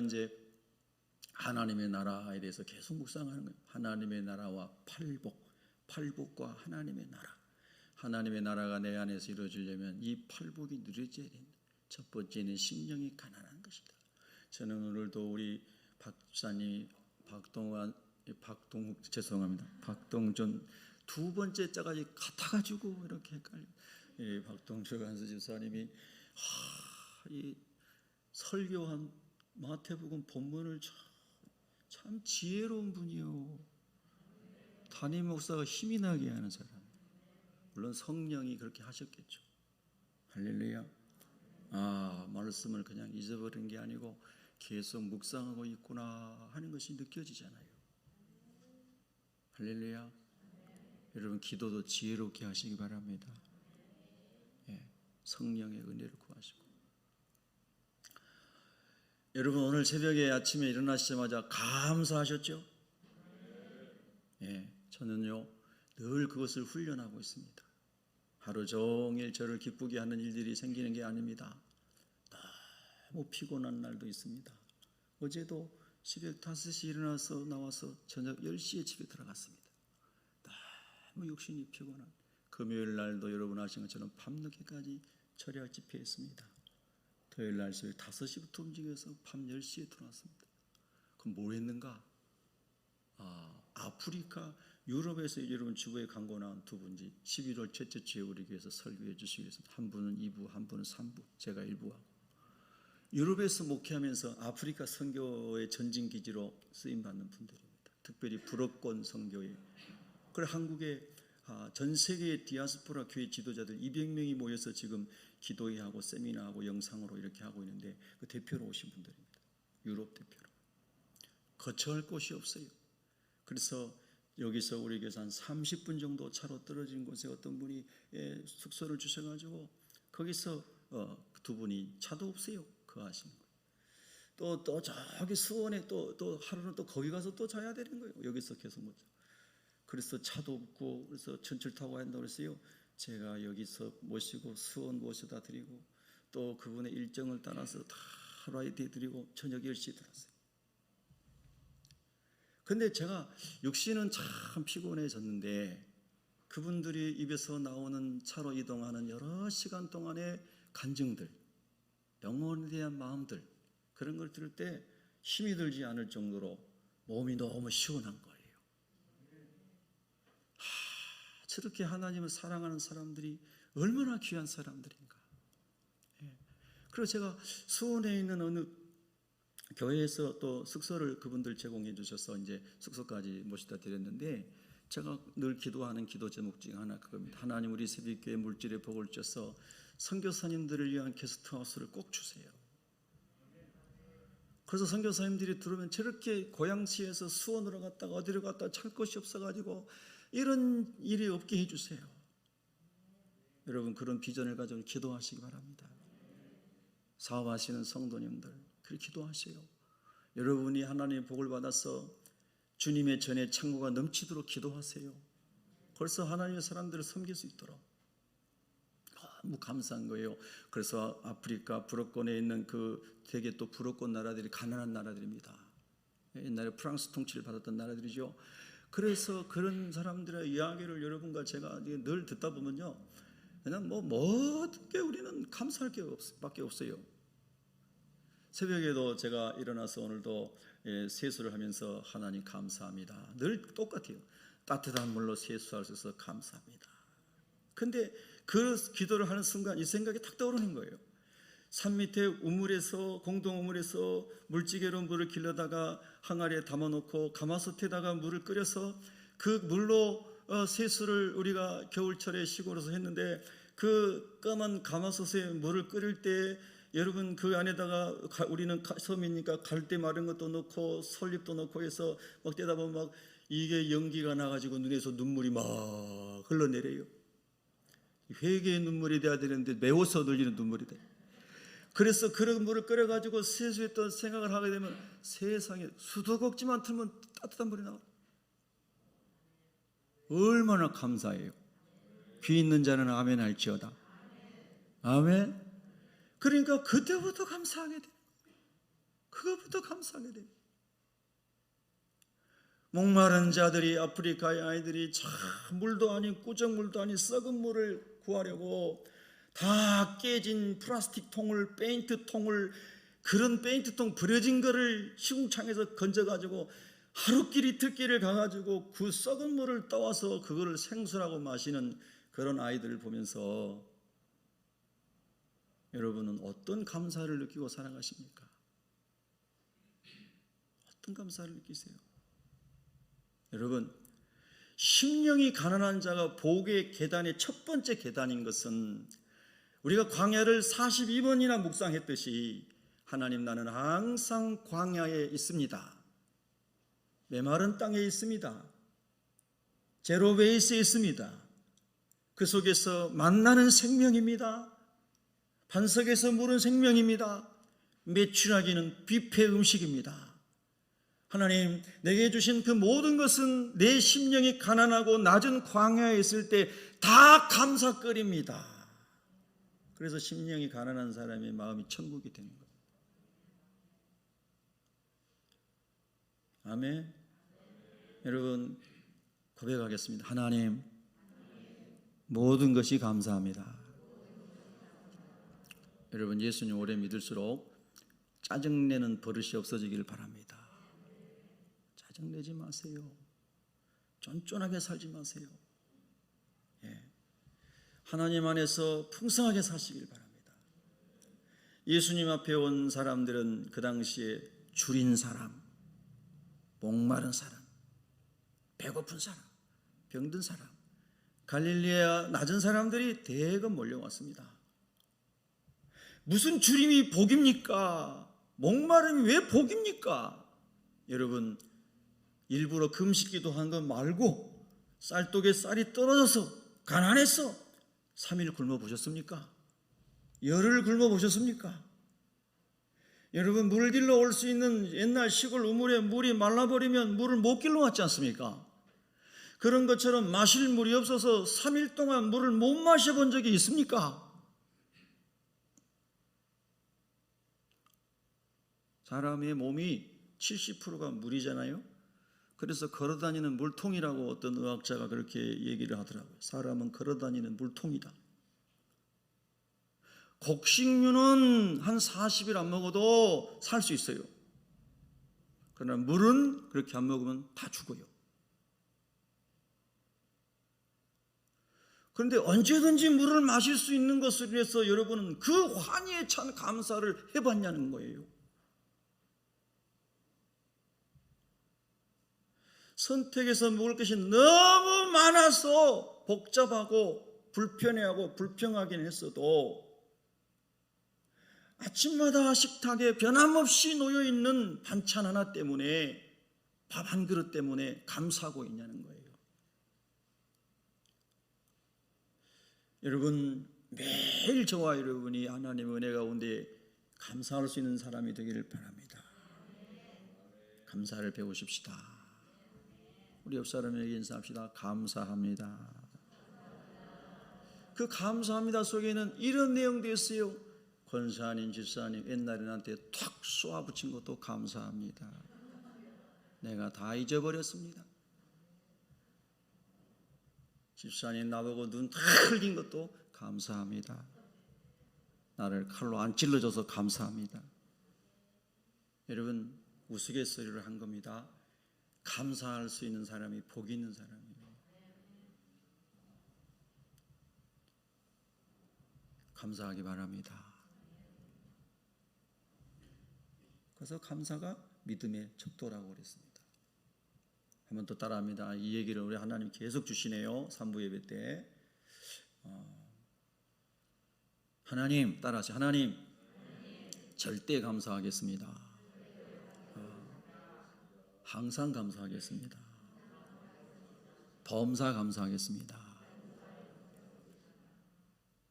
이제 하나님의 나라에 대해서 계속 묵상하는 거예요. 하나님의 나라와 팔복과 하나님의 나라. 하나님의 나라가 내 안에서 이루어지려면 이 팔복이 누려져야 된다. 첫 번째는 심령이 가난한 것이다. 저는 오늘도 우리 박사님 박동준 두 번째 자까지 같아가지고 이렇게 헷갈려. 박동준 간수 집사님이 이 설교한 마태복음 본문을 참 지혜로운 분이요. 담임 목사가 힘이 나게 하는 사람. 물론 성령이 그렇게 하셨겠죠. 할렐루야. 말씀을 그냥 잊어버린 게 아니고 계속 묵상하고 있구나 하는 것이 느껴지잖아요. 할렐루야. 여러분 기도도 지혜롭게 하시기 바랍니다. 성령의 은혜를 구하시고. 여러분 오늘 새벽에 아침에 일어나시자마자 감사하셨죠? 저는요 늘 그것을 훈련하고 있습니다. 하루 종일 저를 기쁘게 하는 일들이 생기는 게 아닙니다. 너무 피곤한 날도 있습니다. 어제도 새벽 5시 일어나서 나와서 저녁 10시에 집에 들어갔습니다. 너무 육신이 피곤한. 금요일 날도 여러분 아시는 것처럼 밤늦게까지 철야 집회했습니다. 토요일 날 새벽 5시부터 움직여서 밤 10시에 들어왔습니다. 그럼 뭘 했는가? 아프리카, 유럽에서 여러분 주보에 광고 나온 두 분이 11월 첫째 주에 우리 교회에서 설교해 주시기 위해서 한 분은 2부, 한 분은 3부, 제가 1부하고 유럽에서 목회하면서 아프리카 선교의 전진기지로 쓰임받는 분들입니다. 특별히 불어권 선교회. 그리고 한국에 전 세계의 디아스포라 교회 지도자들 200명이 모여서 지금 기도회하고 세미나하고 영상으로 이렇게 하고 있는데 그 대표로 오신 분들입니다. 유럽 대표로. 거처할 곳이 없어요. 그래서 여기서 우리 교회에서 한 30분 정도 차로 떨어진 곳에 어떤 분이 숙소를 주셔가지고 거기서 두 분이 차도 없어요. 그 하시는 거예요. 또 저기 수원에 또 하루는 또 거기 가서 또 자야 되는 거예요. 여기서 계속 못 자. 그래서 차도 없고 그래서 전철 타고 한다고 그랬어요. 제가 여기서 모시고 수원 모셔다 드리고 또 그분의 일정을 따라서 다 라이드 해드리고 저녁 10시에 들었어요. 근데 제가 육신은 참 피곤해졌는데 그분들이 입에서 나오는 차로 이동하는 여러 시간 동안의 간증들, 영혼에 대한 마음들, 그런 걸 들을 때 힘이 들지 않을 정도로 몸이 너무 시원한 거예요. 저렇게 하나님을 사랑하는 사람들이 얼마나 귀한 사람들인가. 그리고 제가 수원에 있는 어느 교회에서 또 숙소를 그분들 제공해 주셔서 이제 숙소까지 모시다 드렸는데 제가 늘 기도하는 기도 제목 중 하나 그겁니다. 하나님 우리 새벽교회 물질의 복을 주셔서 선교사님들을 위한 게스트하우스를 꼭 주세요. 그래서 선교사님들이 들어오면 저렇게 고양시에서 수원으로 갔다가 어디로 갔다가 찰 곳이 없어가지고 이런 일이 없게 해주세요. 여러분 그런 비전을 가지고 기도하시기 바랍니다. 사업하시는 성도님들 그렇게 기도하세요. 여러분이 하나님의 복을 받아서 주님의 전에 창고가 넘치도록 기도하세요. 벌써 하나님의 사람들을 섬길 수 있도록. 너무 감사한 거예요. 그래서 아프리카 불어권에 있는 그 되게 또 불어권 나라들이 가난한 나라들입니다. 옛날에 프랑스 통치를 받았던 나라들이죠. 그래서 그런 사람들의 이야기를 여러분과 제가 늘 듣다 보면요, 그냥 어떻게 우리는 감사할 게 밖에 없어요. 새벽에도 제가 일어나서 오늘도 세수를 하면서 하나님 감사합니다. 늘 똑같아요. 따뜻한 물로 세수할 수 있어서 감사합니다. 근데 그 기도를 하는 순간 이 생각이 탁 떠오르는 거예요. 산 밑에 우물에서 공동 우물에서 물찌개로 물을 길러다가 항아리에 담아놓고 가마솥에다가 물을 끓여서 그 물로 세수를 우리가 겨울철에 시골에서 했는데 그 까만 가마솥에 물을 끓일 때 여러분 그 안에다가 우리는 섬이니까 갈대 마른 것도 넣고 솔잎도 넣고 해서 막 떼다 보면 막 이게 연기가 나가지고 눈에서 눈물이 막 흘러내려요. 회개의 눈물이 돼야 되는데 매워서 흘리는 눈물이 돼. 그래서 그런 물을 끓여가지고 세수했던 생각을 하게 되면 세상에 수도꼭지만 틀면 따뜻한 물이 나와. 얼마나 감사해요. 귀 있는 자는 아멘 할지어다. 아멘. 그러니까 그때부터 감사하게 돼. 그것부터 감사하게 돼요. 목마른 자들이, 아프리카의 아이들이 참 물도 아닌 꾸정물도 아닌 썩은 물을 구하려고 다 깨진 플라스틱 통을, 페인트 통을, 그런 페인트 통 버려진 거를 시궁창에서 건져가지고 하루길 이틀길을 가가지고 그 썩은 물을 떠와서 그거를 생수라고 마시는 그런 아이들을 보면서 여러분은 어떤 감사를 느끼고 살아가십니까? 어떤 감사를 느끼세요? 여러분, 심령이 가난한 자가 복의 계단의 첫 번째 계단인 것은 우리가 광야를 42번이나 묵상했듯이 하나님, 나는 항상 광야에 있습니다. 메마른 땅에 있습니다. 제로 베이스에 있습니다. 그 속에서 만나는 생명입니다. 반석에서 물은 생명입니다. 메추라기는 뷔페 음식입니다. 하나님, 내게 주신 그 모든 것은 내 심령이 가난하고 낮은 광야에 있을 때 다 감사거리입니다. 그래서 심령이 가난한 사람의 마음이 천국이 되는 거예요. 아멘. 여러분, 고백하겠습니다. 하나님, 모든 것이 감사합니다. 여러분, 예수님 오래 믿을수록 짜증내는 버릇이 없어지길 바랍니다. 짜증내지 마세요. 쫀쫀하게 살지 마세요. 하나님 안에서 풍성하게 사시길 바랍니다. 예수님 앞에 온 사람들은 그 당시에 줄인 사람, 목마른 사람, 배고픈 사람, 병든 사람, 갈릴리아 낮은 사람들이 대거 몰려왔습니다. 무슨 주림이 복입니까? 목마름이 왜 복입니까? 여러분, 일부러 금식기도 한 것 말고 쌀독에 쌀이 떨어져서 가난해서 3일 굶어 보셨습니까? 열흘 굶어 보셨습니까? 여러분, 물 길러 올 수 있는 옛날 시골 우물에 물이 말라버리면 물을 못 길러 왔지 않습니까? 그런 것처럼 마실 물이 없어서 3일 동안 물을 못 마셔본 적이 있습니까? 사람의 몸이 70%가 물이잖아요. 그래서 걸어다니는 물통이라고 어떤 의학자가 그렇게 얘기를 하더라고요. 사람은 걸어다니는 물통이다. 곡식류는 한 40일 안 먹어도 살 수 있어요. 그러나 물은 그렇게 안 먹으면 다 죽어요. 그런데 언제든지 물을 마실 수 있는 것을 위해서 여러분은 그 환희에 찬 감사를 해봤냐는 거예요. 선택해서 먹을 것이 너무 많아서 복잡하고 불편해하고 불평하긴 했어도 아침마다 식탁에 변함없이 놓여있는 반찬 하나 때문에, 밥 한 그릇 때문에 감사하고 있냐는 거예요. 여러분, 매일 저와 여러분이 하나님의 은혜 가운데 감사할 수 있는 사람이 되기를 바랍니다. 감사를 배우십시다. 우리 옆 사람에게 인사합시다. 감사합니다. 그 감사합니다 속에는 이런 내용도 있어요. 권사님, 집사님 옛날에 나한테 탁 쏘아붙인 것도 감사합니다. 내가 다 잊어버렸습니다. 집사님 나보고 눈 다 흘린 것도 감사합니다. 나를 칼로 안 찔러줘서 감사합니다. 여러분, 우스갯소리를 한 겁니다. 감사할 수 있는 사람이 복이 있는 사람이에요. 감사하기 바랍니다. 그래서 감사가 믿음의 척도라고 그랬습니다. 한 번 더 따라합니다. 이 얘기를 우리 하나님 계속 주시네요. 3부 예배 때. 하나님, 따라하세요. 하나님, 절대 감사하겠습니다. 항상 감사하겠습니다. 범사 감사하겠습니다.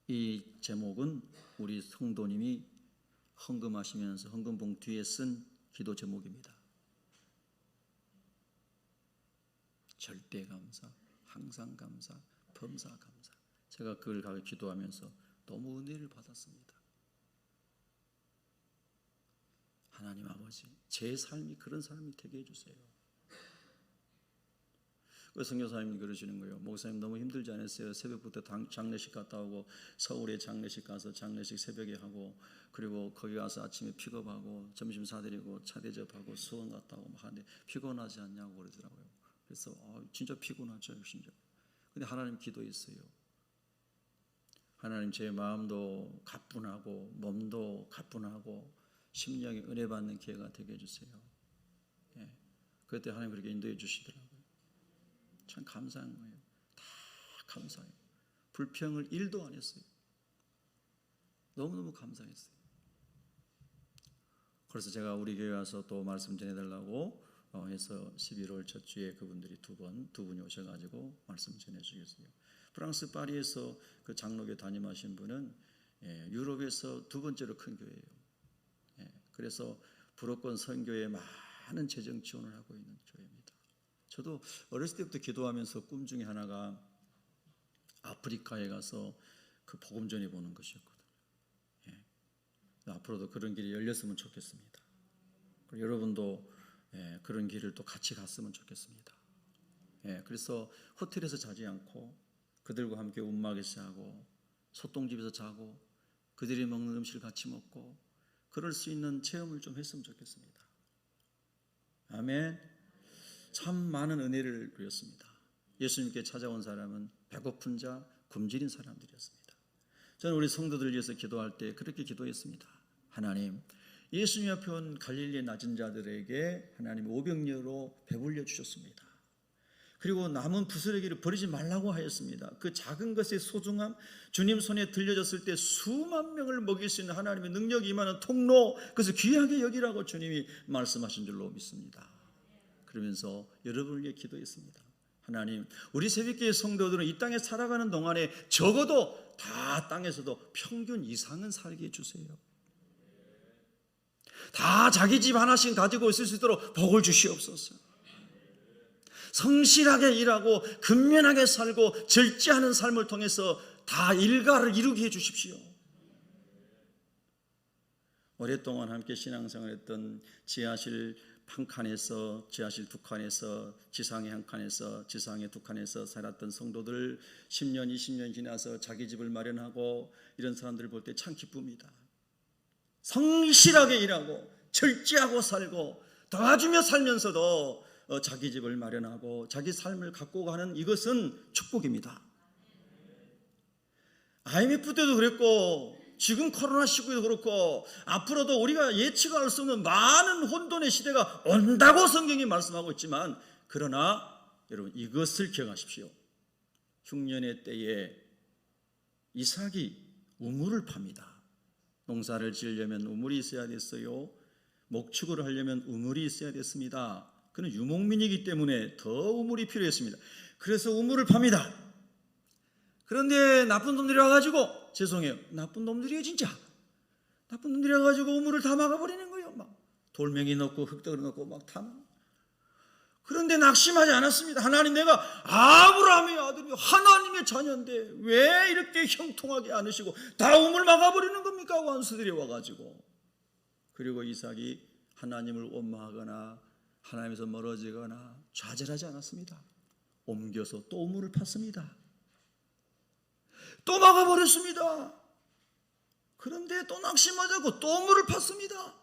이 제목은 우리 성도님이 헌금하시면서 헌금 봉투에 쓴 기도 제목입니다. 절대 감사, 항상 감사, 범사 감사. 제가 그걸 가지고 기도하면서 너무 은혜를 받았습니다. 하나님 아버지, 제 삶이 그런 삶이 되게 해주세요. 그 선교사님이 그러시는 거예요. 목사님 너무 힘들지 않았어요? 새벽부터 장례식 갔다 오고 서울에 장례식 가서 장례식 새벽에 하고 그리고 거기 가서 아침에 픽업하고 점심 사드리고 차 대접하고 수원 갔다 오고 막 하는데 피곤하지 않냐고 그러더라고요. 그래서 진짜 피곤하죠, 진짜. 근데 하나님 기도했어요. 하나님 제 마음도 가뿐하고 몸도 가뿐하고 심령에 은혜 받는 기회가 되게 해주세요. 예. 그때 하나님 그렇게 인도해 주시더라고요. 참 감사한 거예요. 다 감사해요. 불평을 1도 안 했어요. 너무너무 감사했어요. 그래서 제가 우리 교회 와서 또 말씀 전해달라고 해서 11월 첫 주에 그분들이 두 분이 오셔가지고 말씀 전해주겠어요. 프랑스 파리에서 그 장로교 담임하신 분은 유럽에서 두 번째로 큰 교회예요. 그래서 불어권 선교에 많은 재정 지원을 하고 있는 교회입니다. 저도 어렸을 때부터 기도하면서 꿈 중에 하나가 아프리카에 가서 그 복음 전해 보는 것이었거든요. 앞으로도 그런 길이 열렸으면 좋겠습니다. 여러분도 그런 길을 또 같이 갔으면 좋겠습니다. 그래서 호텔에서 자지 않고 그들과 함께 움막에서 자고 소똥집에서 자고 그들이 먹는 음식을 같이 먹고 그럴 수 있는 체험을 좀 했으면 좋겠습니다. 아멘. 참 많은 은혜를 누렸습니다. 예수님께 찾아온 사람은 배고픈 자, 굶주린 사람들이었습니다. 저는 우리 성도들 위해서 기도할 때 그렇게 기도했습니다. 하나님, 예수님 앞에 온 갈릴리의 낮은 자들에게 하나님 오병이어로 배불려 주셨습니다. 그리고 남은 부스러기를 버리지 말라고 하였습니다. 그 작은 것의 소중함, 주님 손에 들려졌을 때 수만 명을 먹일 수 있는 하나님의 능력이 임하는 통로, 그것을 귀하게 여기라고 주님이 말씀하신 줄로 믿습니다. 그러면서 여러분을 위해 기도했습니다. 하나님, 우리 새벽교회 성도들은 이 땅에 살아가는 동안에 적어도 다 땅에서도 평균 이상은 살게 해주세요. 다 자기 집 하나씩 가지고 있을 수 있도록 복을 주시옵소서. 성실하게 일하고 근면하게 살고 절제하는 삶을 통해서 다 일가를 이루게 해주십시오. 오랫동안 함께 신앙생활했던 지하실 한 칸에서 지하실 두 칸에서 지상의 한 칸에서 지상의 두 칸에서 살았던 성도들 10년 20년 지나서 자기 집을 마련하고 이런 사람들을 볼 때 참 기쁩니다. 성실하게 일하고 절제하고 살고 도와주며 살면서도 자기 집을 마련하고 자기 삶을 갖고 가는 이것은 축복입니다. IMF 때도 그랬고 지금 코로나19에도 그렇고 앞으로도 우리가 예측할 수 없는 많은 혼돈의 시대가 온다고 성경이 말씀하고 있지만 그러나 여러분 이것을 기억하십시오. 흉년의 때에 이삭이 우물을 팝니다. 농사를 지으려면 우물이 있어야 됐어요. 목축을 하려면 우물이 있어야 됐습니다. 그는 유목민이기 때문에 더 우물이 필요했습니다. 그래서 우물을 팝니다. 그런데 나쁜 놈들이 와가지고 죄송해요. 나쁜 놈들이에요 진짜. 나쁜 놈들이 와가지고 우물을 다 막아버리는 거예요. 막 돌멩이 넣고 흙덩어리 넣고 막 탐. 그런데 낙심하지 않았습니다. 하나님 내가 아브라함의 아들이 하나님의 자녀인데 왜 이렇게 형통하게 않으시고 다 우물 막아버리는 겁니까? 원수들이 와가지고. 그리고 이삭이 하나님을 원망하거나 하나님에서 멀어지거나 좌절하지 않았습니다. 옮겨서 또 우물을 팠습니다. 또 막아버렸습니다. 그런데 또 낙심하자고 또 우물을 팠습니다.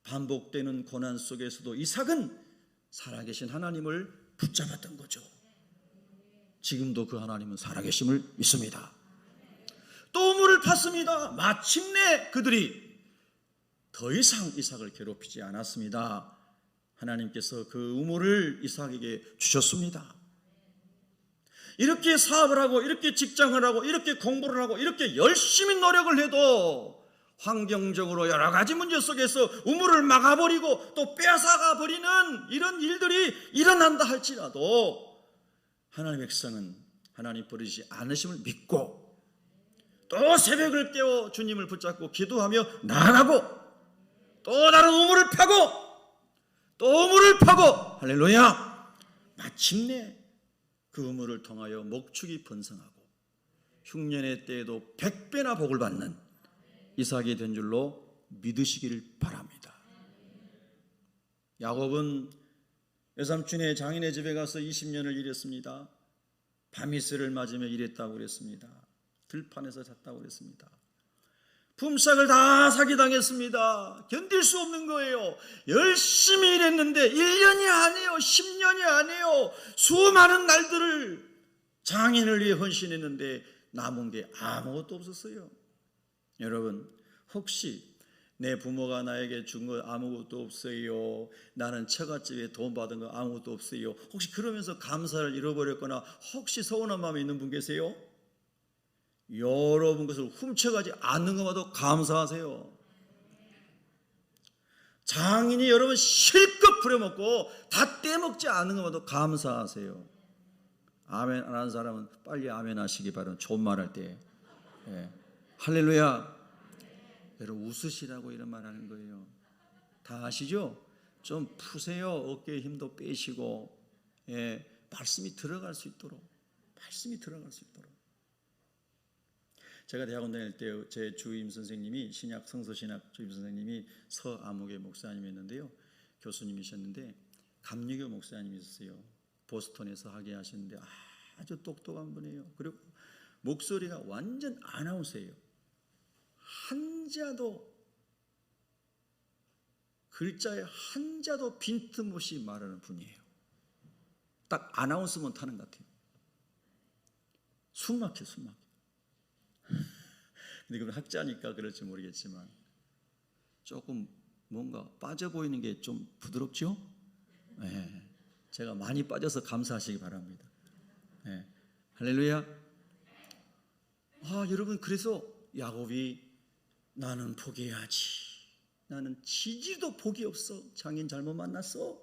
반복되는 고난 속에서도 이삭은 살아계신 하나님을 붙잡았던 거죠. 지금도 그 하나님은 살아계심을 믿습니다. 또 우물을 팠습니다. 마침내 그들이 더 이상 이삭을 괴롭히지 않았습니다. 하나님께서 그 우물을 이삭에게 주셨습니다. 이렇게 사업을 하고 이렇게 직장을 하고 이렇게 공부를 하고 이렇게 열심히 노력을 해도 환경적으로 여러 가지 문제 속에서 우물을 막아버리고 또 빼앗아가 버리는 이런 일들이 일어난다 할지라도 하나님의 백성은 하나님 버리지 않으심을 믿고 또 새벽을 깨워 주님을 붙잡고 기도하며 나아가고 또 다른 우물을 파고 또 우물을 파고 할렐루야. 마침내 그 우물을 통하여 목축이 번성하고 흉년의 때에도 100배나 복을 받는 이삭이 된 줄로 믿으시기를 바랍니다. 야곱은 외삼촌의 장인의 집에 가서 20년을 일했습니다. 밤이슬을 맞으며 일했다고 그랬습니다. 들판에서 잤다고 그랬습니다. 품삯을 다 사기당했습니다. 견딜 수 없는 거예요. 열심히 일했는데 1년이 아니에요. 10년이 아니에요. 수많은 날들을 장인을 위해 헌신했는데 남은 게 아무것도 없었어요. 여러분, 혹시 내 부모가 나에게 준 거 아무것도 없어요, 나는 처갓집에 돈 받은 거 아무것도 없어요, 혹시 그러면서 감사를 잃어버렸거나 혹시 서운한 마음이 있는 분 계세요? 여러분 것을 훔쳐가지 않는 것마다 감사하세요. 장인이 여러분 실컷 부려먹고 다 떼먹지 않는 것마다 감사하세요. 아멘 안 하는 사람은 빨리 아멘 하시기 바랍니다. 좋은 말 할 때. 예. 할렐루야. 여러분 웃으시라고 이런 말 하는 거예요. 다 아시죠? 좀 푸세요. 어깨에 힘도 빼시고, 예, 말씀이 들어갈 수 있도록, 말씀이 들어갈 수 있도록. 제가 대학원 다닐 때 제 주임 선생님이 신약 성서신학 주임 선생님이 서아무개 목사님이었는데요, 교수님이셨는데 감리교 목사님이셨어요. 보스턴에서 하게 하셨는데 아주 똑똑한 분이에요. 그리고 목소리가 완전 아나운서예요. 한자도, 글자에 한자도 빈틈없이 말하는 분이에요. 딱 아나운서만 타는 것 같아요. 숨 막혀. 근데 그건 학자니까 그럴지 모르겠지만 조금 뭔가 빠져 보이는 게 좀 부드럽죠? 네. 제가 많이 빠져서 감사하시기 바랍니다. 네. 할렐루야. 여러분, 그래서 야곱이 나는 포기해야지, 나는 지지도 복이 없어, 장인 잘못 만났어,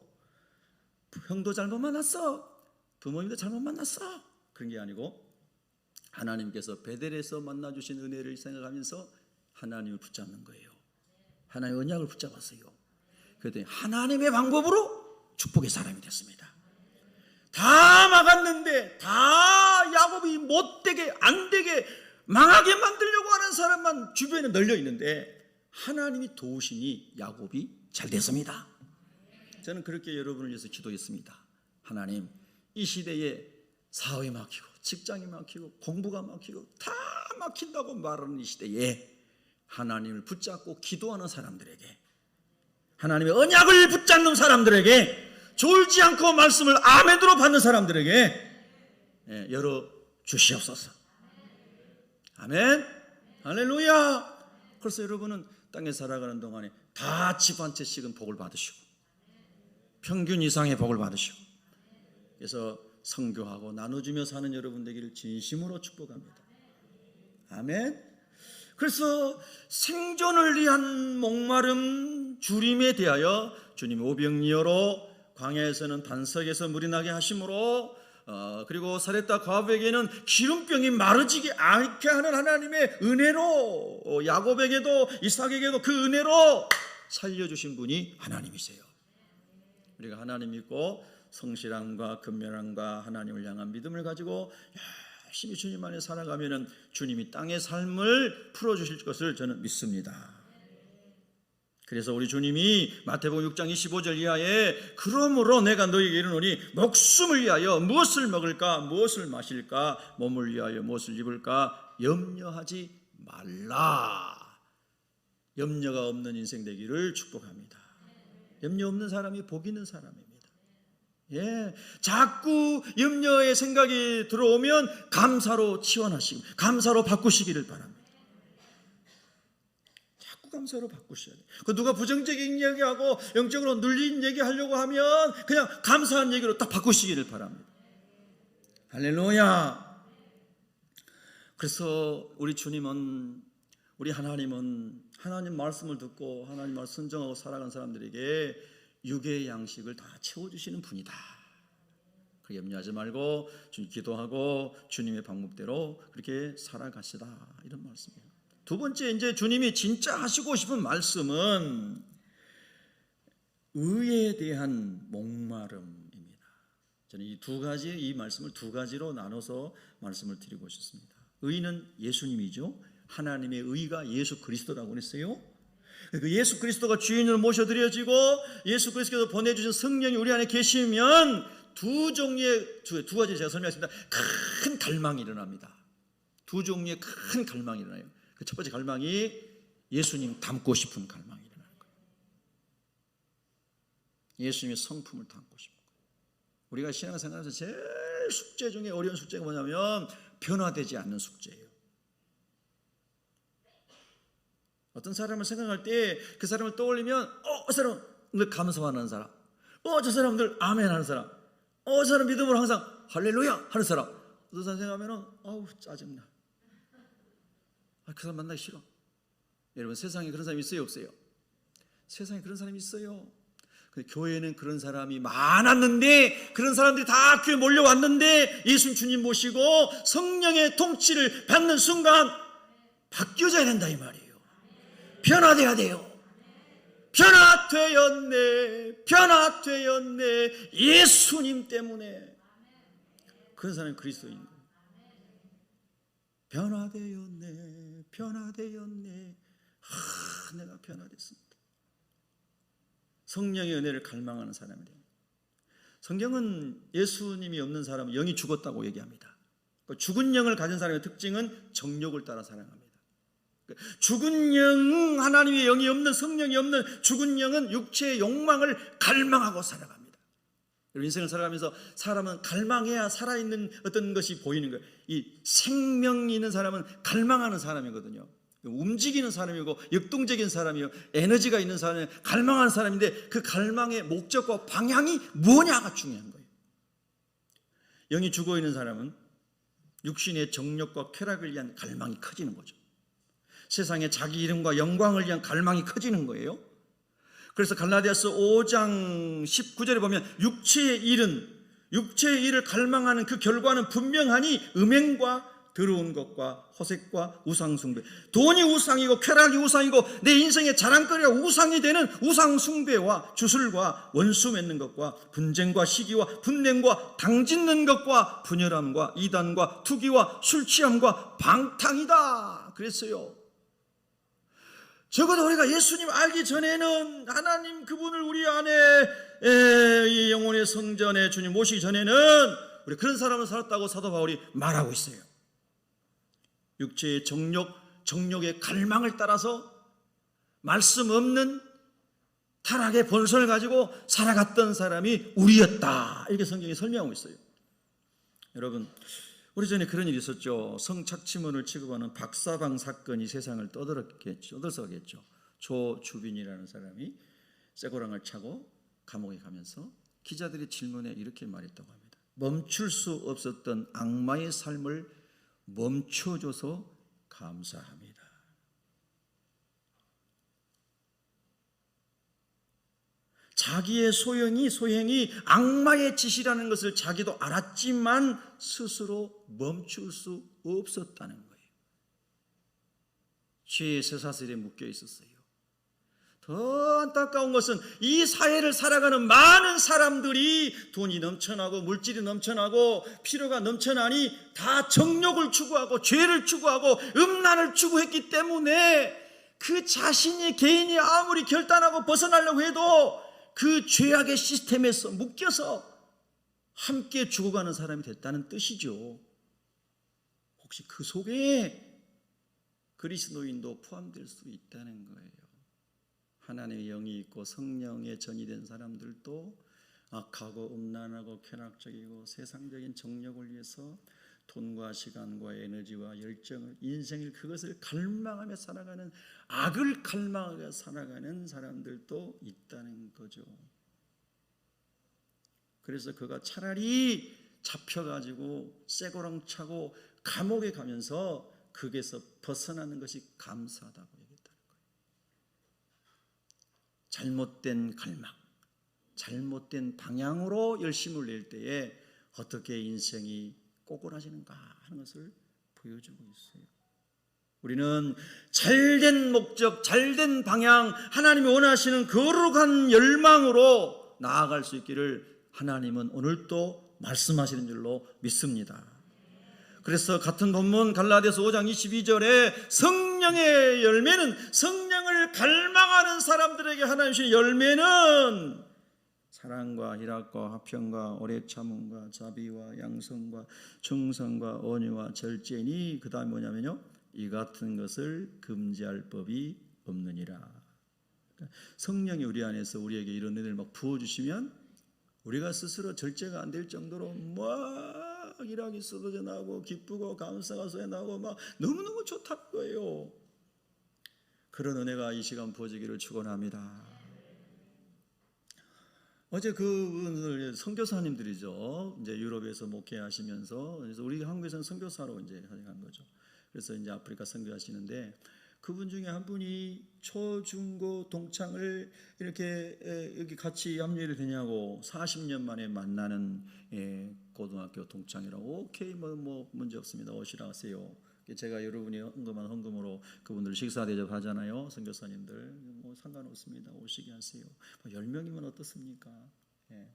형도 잘못 만났어, 부모님도 잘못 만났어, 그런 게 아니고 하나님께서 베델에서 만나주신 은혜를 생각하면서 하나님을 붙잡는 거예요. 하나님의 언약을 붙잡았어요. 그랬더니 하나님의 방법으로 축복의 사람이 됐습니다. 다 막았는데, 다 야곱이 못되게 안되게 망하게 만들려고 하는 사람만 주변에 널려 있는데 하나님이 도우시니 야곱이 잘 됐습니다. 저는 그렇게 여러분을 위해서 기도했습니다. 하나님, 이 시대에 사업이 막히고 직장이 막히고 공부가 막히고 다 막힌다고 말하는 이 시대에 하나님을 붙잡고 기도하는 사람들에게, 하나님의 언약을 붙잡는 사람들에게, 졸지 않고 말씀을 아멘으로 받는 사람들에게 열어 주시옵소서. 아멘. 할렐루야. 그래서 여러분은 땅에 살아가는 동안에 다 집 한 채씩은 복을 받으시고 평균 이상의 복을 받으시고, 그래서 선교하고 나눠주며 사는 여러분 되기를 진심으로 축복합니다. 아멘. 그래서 생존을 위한 목마름 주림에 대하여 주님 오병이어로 광야에서는 반석에서 물이 나게 하심으로, 그리고 사렙다 과부에게는 기름병이 마르지게 않게 하는 하나님의 은혜로, 야곱에게도 이삭에게도 그 은혜로 살려주신 분이 하나님이세요. 우리가 하나님 믿고 성실함과 근면함과 하나님을 향한 믿음을 가지고 열심히 주님 안에 살아가면 주님이 땅의 삶을 풀어주실 것을 저는 믿습니다. 그래서 우리 주님이 마태복음 6장 25절 이하에 그러므로 내가 너희에게 이르노니 목숨을 위하여 무엇을 먹을까 무엇을 마실까 몸을 위하여 무엇을 입을까 염려하지 말라. 염려가 없는 인생 되기를 축복합니다. 염려 없는 사람이 복 있는 사람입니다. 예, 자꾸 염려의 생각이 들어오면 감사로 치환하시고 감사로 바꾸시기를 바랍니다. 자꾸 감사로 바꾸셔야 돼요. 그 누가 부정적인 얘기하고 영적으로 눌린 얘기하려고 하면 그냥 감사한 얘기로 딱 바꾸시기를 바랍니다. 할렐루야. 그래서 우리 주님은, 우리 하나님은 하나님 말씀을 듣고 하나님 말씀 순종하고 살아가는 사람들에게 육의 양식을 다 채워주시는 분이다. 그 염려하지 말고 주님 기도하고 주님의 방법대로 그렇게 살아가시다, 이런 말씀이에요. 두 번째, 이제 주님이 진짜 하시고 싶은 말씀은 의에 대한 목마름입니다. 저는 이 말씀을 두 가지로 나눠서 말씀을 드리고 싶습니다. 의는 예수님이죠. 하나님의 의가 예수 그리스도라고 했어요. 그 예수 그리스도가 주인으로 모셔드려지고 예수 그리스도께서 보내주신 성령이 우리 안에 계시면 두 가지 제가 설명했습니다. 큰 갈망이 일어납니다. 두 종류의 큰 갈망이 일어나요. 그 첫 번째 갈망이 예수님 닮고 싶은 갈망이 일어나는 거예요. 예수님의 성품을 닮고 싶은 거예요. 우리가 신앙생활에서 제일 숙제 중에 어려운 숙제가 뭐냐면 변화되지 않는 숙제예요. 어떤 사람을 생각할 때 그 사람을 떠올리면 그 사람들 감사하는 사람, 저 사람들 아멘 하는 사람, 저 사람 믿음으로 항상 할렐루야 하는 사람. 어떤 사람 생각하면 아우 짜증나, 그 사람 만나기 싫어. 여러분, 세상에 그런 사람이 있어요 없어요? 세상에 그런 사람이 있어요. 교회에는 그런 사람이 많았는데, 그런 사람들이 다 교회에 몰려왔는데 예수님 주님 모시고 성령의 통치를 받는 순간 바뀌어져야 된다 이 말이에요. 변화돼야 돼요. 변화되었네. 예수님 때문에. 그런 사람이 그리스도인 거예요. 변화되었네. 내가 변화됐습니다. 성령의 은혜를 갈망하는 사람이 됩니다. 성경은 예수님이 없는 사람은 영이 죽었다고 얘기합니다. 죽은 영을 가진 사람의 특징은 정욕을 따라 살아갑니다. 죽은 영, 하나님의 영이 없는, 성령이 없는 죽은 영은 육체의 욕망을 갈망하고 살아갑니다. 인생을 살아가면서 사람은 갈망해야 살아있는 어떤 것이 보이는 거예요. 이 생명이 있는 사람은 갈망하는 사람이거든요. 움직이는 사람이고 역동적인 사람이요, 에너지가 있는 사람이 갈망하는 사람인데, 그 갈망의 목적과 방향이 뭐냐가 중요한 거예요. 영이 죽어있는 사람은 육신의 정욕과 쾌락을 위한 갈망이 커지는 거죠. 세상에 자기 이름과 영광을 위한 갈망이 커지는 거예요. 그래서 갈라디아서 5장 19절에 보면 육체의 일을 갈망하는 그 결과는 분명하니 음행과 더러운 것과 호색과 우상숭배. 돈이 우상이고 쾌락이 우상이고 내 인생의 자랑거리가 우상이 되는 우상숭배와 주술과 원수 맺는 것과 분쟁과 시기와 분냄과 당짓는 것과 분열함과 이단과 투기와 술취함과 방탕이다 그랬어요. 적어도 우리가 예수님 알기 전에는, 하나님 그분을 우리 안에 이 영혼의 성전에 주님 모시기 전에는 우리 그런 사람을 살았다고 사도 바울이 말하고 있어요. 육체의 정욕의 갈망을 따라서 말씀 없는 타락의 본성을 가지고 살아갔던 사람이 우리였다, 이렇게 성경이 설명하고 있어요. 여러분, 오래전에 그런 일이 있었죠. 성착취물을 취급하는 박사방 사건이 세상을 떠들썩했죠. 조주빈이라는 사람이 쇠고랑을 차고 감옥에 가면서 기자들의 질문에 이렇게 말했다고 합니다. 멈출 수 없었던 악마의 삶을 멈춰줘서 감사합니다. 자기의 소행이 악마의 짓이라는 것을 자기도 알았지만 스스로 멈출 수 없었다는 거예요. 죄의 쇠사슬에 묶여 있었어요. 더 안타까운 것은 이 사회를 살아가는 많은 사람들이 돈이 넘쳐나고 물질이 넘쳐나고 필요가 넘쳐나니 다 정욕을 추구하고 죄를 추구하고 음란을 추구했기 때문에 그 자신이, 개인이 아무리 결단하고 벗어나려고 해도 그 죄악의 시스템에서 묶여서 함께 죽어가는 사람이 됐다는 뜻이죠. 혹시 그 속에 그리스도인도 포함될 수 있다는 거예요. 하나님의 영이 있고 성령의 전이 된 사람들도 악하고 음란하고 쾌락적이고 세상적인 정욕을 위해서 돈과 시간과 에너지와 열정을, 인생을 그것을 갈망하며 살아가는, 악을 갈망하며 살아가는 사람들도 있다는 거죠. 그래서 그가 차라리 잡혀가지고 쇠고랑 차고 감옥에 가면서 거기에서 벗어나는 것이 감사하다고 얘기했다는 거예요. 잘못된 갈망, 잘못된 방향으로 열심을 낼 때에 어떻게 인생이 꼬꾸라지는가 하는 것을 보여주고 있어요. 우리는 잘된 목적, 잘된 방향, 하나님이 원하시는 거룩한 열망으로 나아갈 수 있기를 하나님은 오늘도 말씀하시는 줄로 믿습니다. 그래서 같은 본문 갈라디아서 5장 22절에 성령의 열매는 성령을 성령을 갈망하는 사람들에게 하나님 주신 열매는 사랑과 희락과 화평과 오래 참음과 자비와 양성과 충성과 온유와 절제니, 그 다음에 뭐냐면요, 이 같은 것을 금지할 법이 없느니라. 성령이 우리 안에서 우리에게 이런 은혜를 막 부어주시면 우리가 스스로 절제가 안 될 정도로 막 희락이 쏟아져 나오고 기쁘고 감사가 쏟아져 나오고 막 너무너무 좋다는 거예요. 그런 은혜가 이 시간 부어지기를 축원합니다. 어제 그분들 선교사님들이죠. 이제 유럽에서 목회하시면서, 그래서 우리 한국에서는 선교사로 이제 한 거죠. 그래서 이제 아프리카 선교하시는데, 그분 중에 한 분이 초중고 동창을 이렇게 여기 같이 합류를 되냐고 40년 만에 만나는 고등학교 동창이라고, 오케이 뭐 문제 없습니다. 오시라 하세요. 제가 여러분이 헌금한 헌금으로 그분들 식사 대접하잖아요. 선교사님들 뭐 상관없습니다. 오시게 하세요. 10명이면 어떻습니까? 예.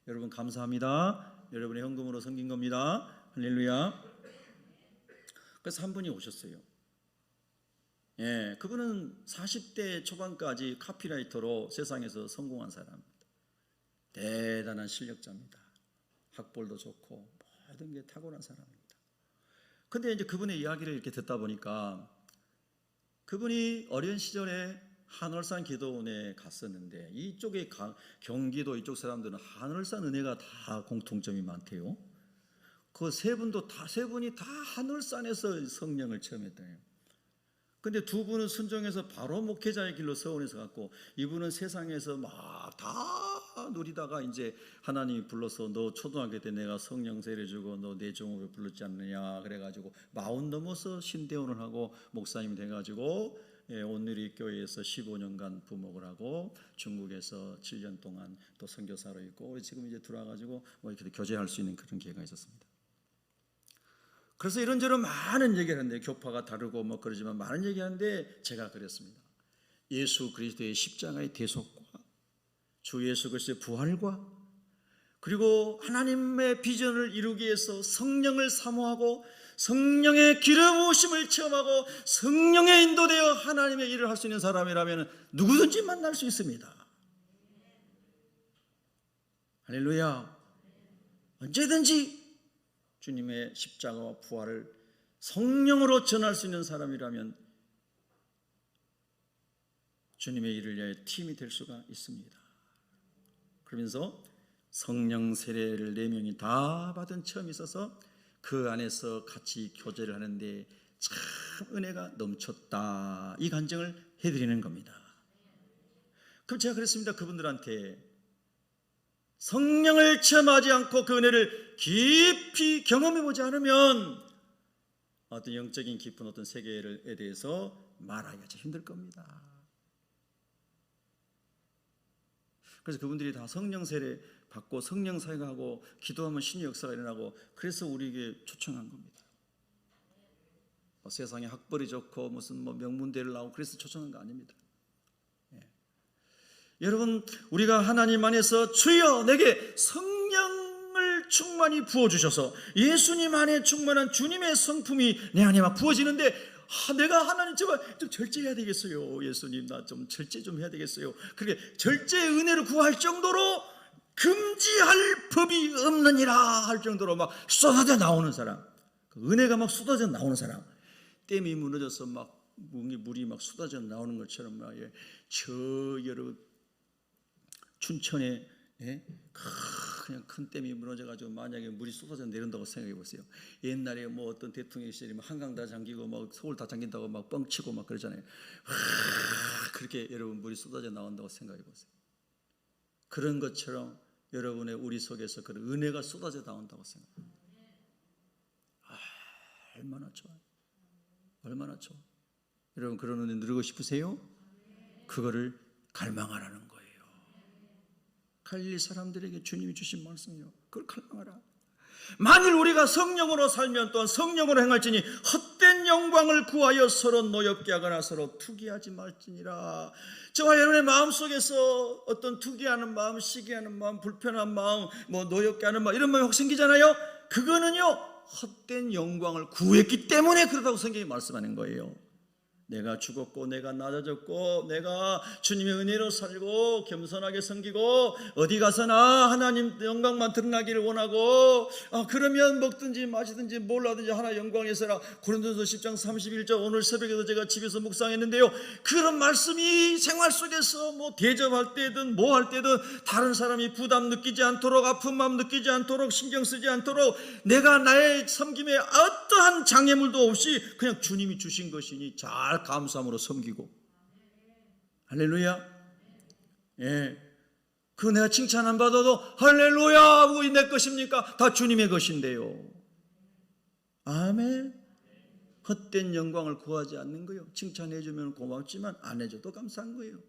여러분 감사합니다. 여러분의 헌금으로 섬긴 겁니다. 할렐루야. 그래서 한 분이 오셨어요. 예, 그분은 40대 초반까지 카피라이터로 세상에서 성공한 사람입니다. 대단한 실력자입니다. 학벌도 좋고 모든 게 탁월한 사람입니다. 근데 이제 그분의 이야기를 이렇게 듣다 보니까, 그분이 어린 시절에 한월산 기도원에 갔었는데, 이쪽에 경기도 이쪽 사람들은 한월산 은혜가 다 공통점이 많대요. 그 세 분이 다 한월산에서 성령을 체험했대요. 근데 두 분은 순종해서 바로 목회자의 길로 서원에서 갔고, 이분은 세상에서 막 다 누리다가 이제 하나님이 불러서 너 초등학교 때 내가 성령 세례 주고 너 내 종업에 불렀지 않느냐 그래가지고 40 넘어서 신대원을 하고 목사님이 돼가지고 온누리 교회에서 15년간 부목을 하고 중국에서 7년 동안 또 선교사로 있고, 지금 이제 들어와가지고 뭐 이렇게 교제할 수 있는 그런 기회가 있었습니다. 그래서 이런저런 많은 얘기를 하는데, 교파가 다르고 뭐 그러지만 많은 얘기하는데, 제가 그랬습니다. 예수 그리스도의 십자가의 대속과 주 예수 그리스도의 부활과, 그리고 하나님의 비전을 이루기 위해서 성령을 사모하고 성령의 기름 부으심을 체험하고 성령의 인도되어 하나님의 일을 할 수 있는 사람이라면 누구든지 만날 수 있습니다. 할렐루야. 언제든지 주님의 십자가와 부활을 성령으로 전할 수 있는 사람이라면 주님의 일을 위하여 팀이 될 수가 있습니다. 그러면서 성령 세례를 4명이 다 받은 체험이 있어서 그 안에서 같이 교제를 하는데 참 은혜가 넘쳤다, 이 간증을 해드리는 겁니다. 그럼 제가 그랬습니다. 그분들한테 성령을 체험하지 않고 그 은혜를 깊이 경험해보지 않으면 어떤 영적인 깊은 어떤 세계에 대해서 말하기가 참 힘들 겁니다. 그래서 그분들이 다 성령 세례 받고 성령 사역하고 기도하면 신의 역사가 일어나고, 그래서 우리에게 초청한 겁니다. 세상에 학벌이 좋고 무슨 명문대를 나오고 그래서 초청한 거 아닙니다. 여러분, 우리가 하나님 안에서 주여 내게 성령을 충만히 부어주셔서 예수님 안에 충만한 주님의 성품이 내 안에 막 부어지는데, 내가 하나님 제발 좀 절제해야 되겠어요. 예수님 나 좀 절제 좀 해야 되겠어요. 그렇게 절제의 은혜를 구할 정도로 금지할 법이 없느니라 할 정도로 막 쏟아져 나오는 사람, 그 은혜가 막 쏟아져 나오는 사람, 댐이 무너져서 막 물이 막 쏟아져 나오는 것처럼 막, 저 여러분 춘천에 그냥 큰 댐이 무너져가지고 만약에 물이 쏟아져 내린다고 생각해 보세요. 옛날에 뭐 어떤 대통령 시절이면 한강 다 잠기고 막 서울 다 잠긴다고 막 뻥치고 막 그러잖아요. 그렇게 여러분 물이 쏟아져 나온다고 생각해 보세요. 그런 것처럼 여러분의 우리 속에서 그런 은혜가 쏟아져 나온다고 생각해요. 얼마나 좋아요. 얼마나 좋아. 여러분 그런 은혜 누리고 싶으세요? 그거를 갈망하라는 거예요. 갈릴리 사람들에게 주님이 주신 말씀이요, 그걸 갈망하라. 만일 우리가 성령으로 살면 또한 성령으로 행할지니 헛된 영광을 구하여 서로 노엽게 하거나 서로 투기하지 말지니라. 저와 여러분의 마음속에서 어떤 투기하는 마음, 시기하는 마음, 불편한 마음, 뭐 노엽게 하는 마음, 이런 마음이 혹 생기잖아요. 그거는요 헛된 영광을 구했기 때문에 그렇다고 성경이 말씀하는 거예요. 내가 죽었고 내가 낮아졌고 내가 주님의 은혜로 살고 겸손하게 섬기고 어디 가서나 하나님 영광만 드러나기를 원하고 그러면 먹든지 마시든지 뭘 하든지 하나 영광에서라. 고린도서 10장 31절 오늘 새벽에도 제가 집에서 묵상했는데요. 그런 말씀이 생활 속에서 뭐 대접할 때든 뭐 할 때든 다른 사람이 부담 느끼지 않도록 아픈 마음 느끼지 않도록 신경 쓰지 않도록 내가 나의 섬김에 어떠한 장애물도 없이 그냥 주님이 주신 것이니 잘 감사함으로 섬기고. 할렐루야. 예. 그 내가 칭찬 안 받아도 할렐루야 하고 내 것입니까? 다 주님의 것인데요. 아멘. 헛된 영광을 구하지 않는 거예요. 칭찬해 주면 고맙지만 안 해줘도 감사한 거예요.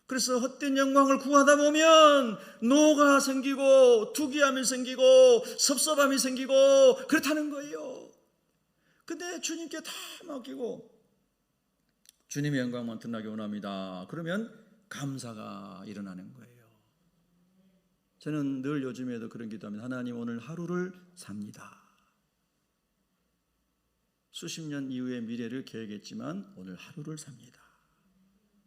그래서 헛된 영광을 구하다 보면 노가 생기고 투기함이 생기고 섭섭함이 생기고 그렇다는 거예요. 근데 주님께 다 맡기고 주님의 영광만 드러나게 원합니다. 그러면 감사가 일어나는 거예요. 저는 늘 요즘에도 그런 기도합니다. 하나님 오늘 하루를 삽니다. 수십 년 이후의 미래를 계획했지만 오늘 하루를 삽니다.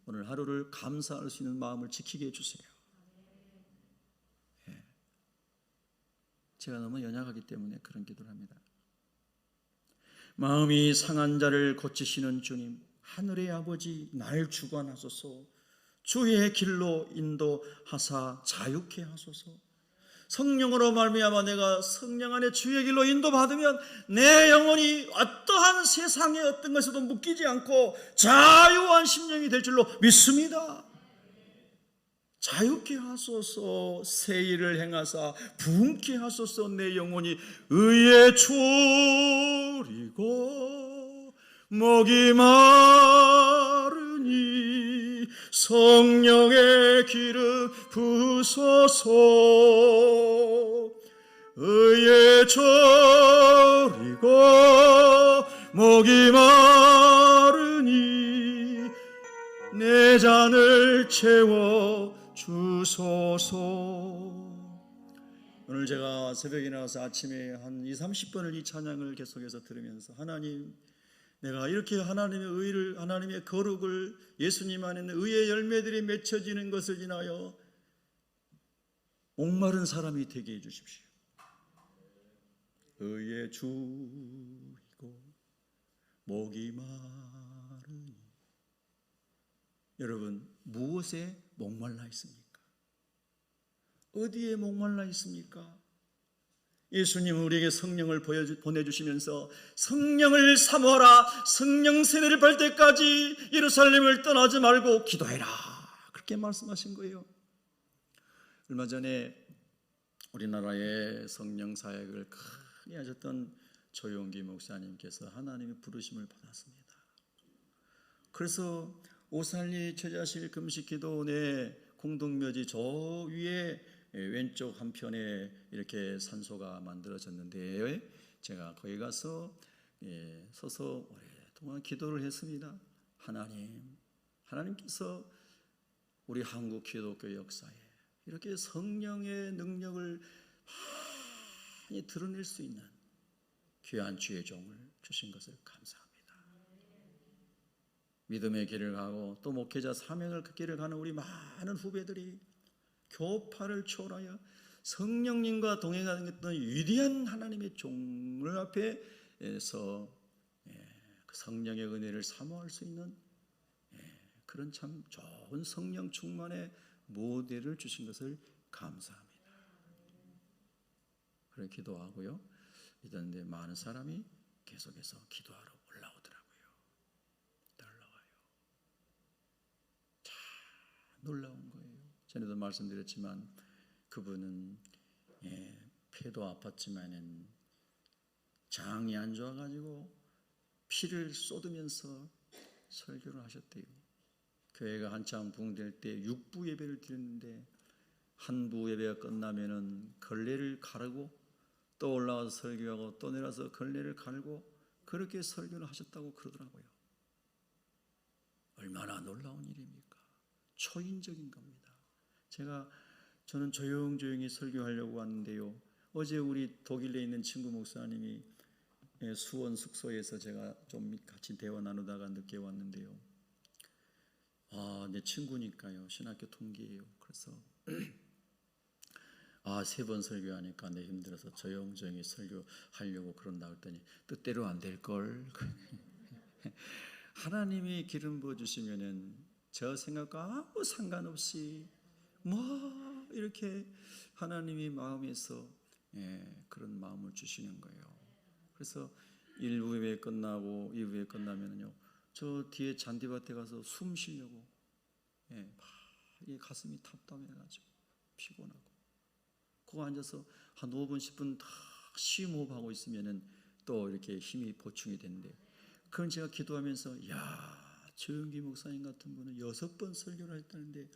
오늘 하루를 감사할 수 있는 마음을 지키게 해주세요. 예. 제가 너무 연약하기 때문에 그런 기도를 합니다. 마음이 상한 자를 고치시는 주님, 하늘의 아버지 날 주관하소서. 주의 길로 인도하사 자유케 하소서. 성령으로 말미암아 내가 성령 안에 주의 길로 인도받으면 내 영혼이 어떠한 세상의 어떤 것에도 묶이지 않고 자유한 심령이 될 줄로 믿습니다. 자유케 하소서. 새 일을 행하사 부흥케 하소서. 내 영혼이 의에 졸이고 목이 마르니 성령의 기름 부소서. 의에 졸이고 목이 마르니 내 잔을 채워 주소서. 오늘 제가 새벽에 나와서 아침에 한 20-30번을 이 찬양을 계속해서 들으면서 하나님, 내가 이렇게 하나님의 의를, 하나님의 거룩을, 예수님 안에 있는 의의 열매들이 맺혀지는 것을 인하여 목마른 사람이 되게 해주십시오. 의에 줄이고 목이 마르니. 여러분, 무엇에 목말라 있습니까? 어디에 목말라 있습니까? 예수님은 우리에게 성령을 보내주시면서 성령을 사모하라, 성령 세례를 받을 때까지 예루살렘을 떠나지 말고 기도해라, 그렇게 말씀하신 거예요. 얼마 전에 우리나라의 성령 사역을 크게 하셨던 조용기 목사님께서 하나님의 부르심을 받았습니다. 그래서 오살리 최자실 금식기도원의 공동묘지 저 위에 왼쪽 한편에 이렇게 산소가 만들어졌는데 제가 거기 가서 서서 오랫동안 기도를 했습니다. 하나님께서 우리 한국 기독교 역사에 이렇게 성령의 능력을 많이 드러낼 수 있는 귀한 주의 종을 주신 것을 감사합니다. 믿음의 길을 가고 또 목회자 사명을 그 길을 가는 우리 많은 후배들이 교파를 초월하여 성령님과 동행하는 위대한 하나님의 종을 앞에서 그 성령의 은혜를 사모할 수 있는 그런 참 좋은 성령 충만의 모델을 주신 것을 감사합니다. 그래 기도하고요. 이런데 많은 사람이 계속해서 기도하러 올라오더라고요. 놀라워요. 참 놀라운 거예요. 전에도 말씀드렸지만 그분은 폐도 아팠지만은 장이 안 좋아가지고 피를 쏟으면서 설교를 하셨대요. 교회가 한참 부흥될 때 6부 예배를 드렸는데 한 부 예배가 끝나면은 걸레를 가르고 또 올라와서 설교하고 또 내려서 걸레를 갈고 그렇게 설교를 하셨다고 그러더라고요. 얼마나 놀라운 일입니까? 초인적인 겁니다. 저는 조용히 설교하려고 왔는데요. 어제 우리 독일에 있는 친구 목사님이 수원 숙소에서 제가 좀 같이 대화 나누다가 늦게 왔는데요. 내 친구니까요. 신학교 동기예요. 그래서 3번 설교하니까 내 힘들어서 조용조용히 설교하려고 그런다 그랬더니 뜻대로 안 될걸. 하나님이 기름 부어주시면은 저 생각과 아무 상관없이 이렇게 하나님이 마음에서 그런 마음을 주시는 거예요. 그래서 1부에 끝나고 2부에 끝나면요, 저 뒤에 잔디밭에 가서 숨 쉬려고 이 가슴이 답답해가지고 피곤하고 거기 앉아서 한 5분 10분 다 심호흡하고 있으면은 또 이렇게 힘이 보충이 되는데, 그건 제가 기도하면서 조영기 목사님 같은 분은 6번 설교를 했다는데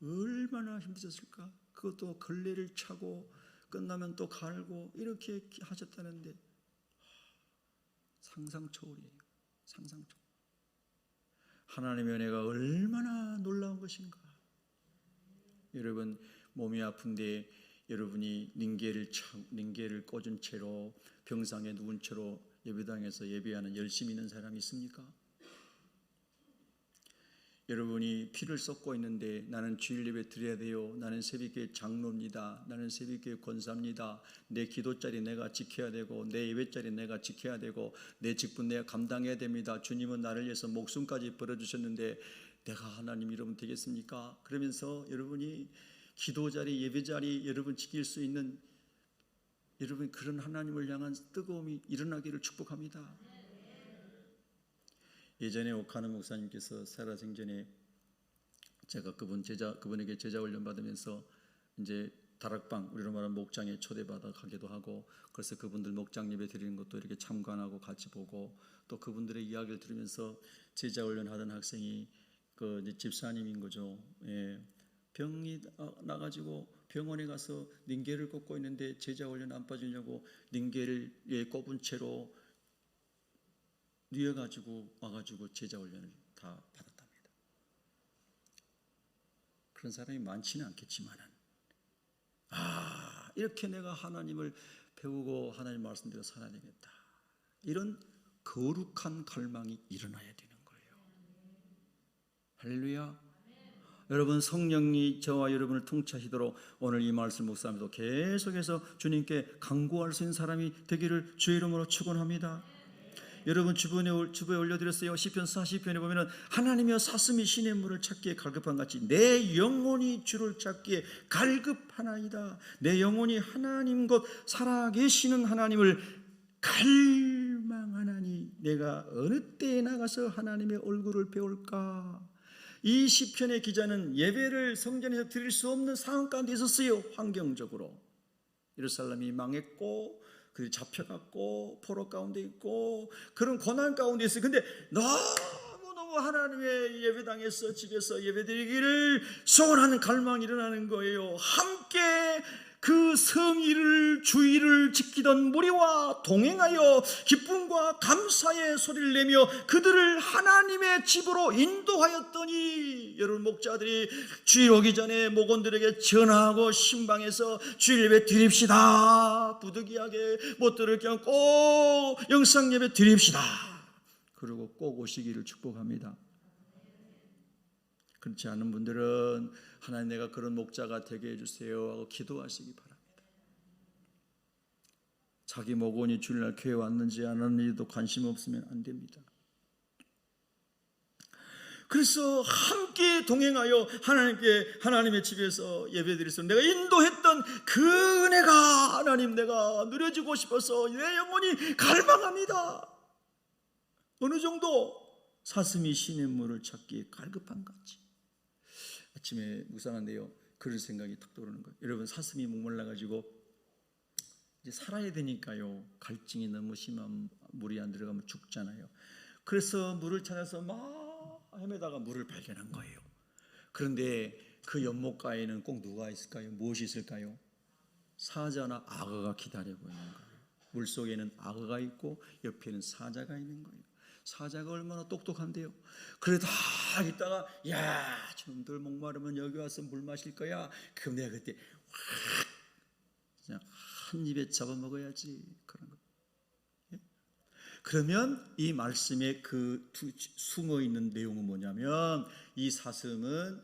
얼마나 힘드셨을까. 그것도 걸레를 차고 끝나면 또 갈고 이렇게 하셨다는데 상상 초월이에요. 상상 초월. 하나님의 은혜가 얼마나 놀라운 것인가. 여러분, 몸이 아픈데 여러분이 링게를 꽂은 채로 병상에 누운 채로 예배당에서 예배하는 열심히 있는 사람이 있습니까? 여러분이 피를 쏟고 있는데 나는 주일 예배 드려야 돼요. 나는 새벽교회 장로입니다. 나는 새벽교회 권사입니다. 내 기도자리 내가 지켜야 되고 내 예배자리 내가 지켜야 되고 내 직분 내가 감당해야 됩니다. 주님은 나를 위해서 목숨까지 버려주셨는데 내가 하나님 이러면 되겠습니까? 그러면서 여러분이 기도자리 예배자리 여러분 지킬 수 있는 여러분 그런 하나님을 향한 뜨거움이 일어나기를 축복합니다. 예전에 오카노 목사님께서 살아생전에 제가 그분에게 제자 훈련 받으면서 이제 다락방, 우리로 말하면 목장에 초대받아 가기도 하고, 그래서 그분들 목장 예배 드리는 것도 이렇게 참관하고 같이 보고, 또 그분들의 이야기를 들으면서 제자 훈련 하던 학생이 그 이제 집사님인 거죠. 병이 나가지고 병원에 가서 링게를 꽂고 있는데 제자 훈련 안 빠지려고 링게를 꼽은 채로 누워가지고 와가지고 제자 훈련을 다 받았답니다. 그런 사람이 많지는 않겠지만은 이렇게 내가 하나님을 배우고 하나님 말씀대로 살아야 되겠다, 이런 거룩한 갈망이 일어나야 되는 거예요. 할렐루야. 여러분, 성령이 저와 여러분을 통치하시도록 오늘 이 말씀 묵상하면서 계속해서 주님께 간구할 수 있는 사람이 되기를 주의 이름으로 축원합니다. 여러분 주부에 올려드렸어요. 시편 40편에 보면은 하나님이여 사슴이 시냇 물을 찾기에 갈급한 같이 내 영혼이 주를 찾기에 갈급하나이다. 내 영혼이 하나님 곧 살아계시는 하나님을 갈망하나니 내가 어느 때에 나가서 하나님의 얼굴을 배울까. 이 시편의 기자는 예배를 성전에서 드릴 수 없는 상황 가운데 있었어요. 환경적으로 예루살렘이 망했고 그들이 잡혀갔고 포로 가운데 있고 그런 고난 가운데 있어요. 근데 너무너무 하나님의 예배당에서 집에서 예배드리기를 소원하는 갈망이 일어나는 거예요. 함께 그 성의를 주의를 지키던 무리와 동행하여 기쁨과 감사의 소리를 내며 그들을 하나님의 집으로 인도하였더니, 여러분 목자들이 주일 오기 전에 목원들에게 전하고 신방에서 주일 예배 드립시다. 부득이하게 못 들을 경우 꼭 영상 예배 드립시다. 그리고 꼭 오시기를 축복합니다. 그렇지 않은 분들은 하나님 내가 그런 목자가 되게 해주세요 하고 기도하시기 바랍니다. 자기 목원이 주일날 교회 왔는지 안 왔는지도 관심 없으면 안 됩니다. 그래서 함께 동행하여 하나님의 집에서 예배드리면서 내가 인도했던 그 은혜가 하나님 내가 누려지고 싶어서 내 영혼이 갈망합니다. 어느 정도 사슴이 시냇물을 찾기에 갈급한 같이. 아침에 묵상한데요, 그런 생각이 탁 떠오르는 거예요. 여러분, 사슴이 목말라가지고 이제 살아야 되니까요, 갈증이 너무 심한 물이 안 들어가면 죽잖아요. 그래서 물을 찾아서 막 헤매다가 물을 발견한 거예요. 그런데 그 연못가에는 꼭 누가 있을까요? 무엇이 있을까요? 사자나 악어가 기다리고 있는 거예요. 물속에는 악어가 있고 옆에는 사자가 있는 거예요. 사자가 얼마나 똑똑한데요. 그래 다 있다가 저놈들 목마르면 여기 와서 물 마실 거야. 그럼 내가 그때 확 그냥 한 입에 잡아먹어야지. 그런 거. 그러면 이 말씀에 그 숨어 있는 내용은 뭐냐면 이 사슴은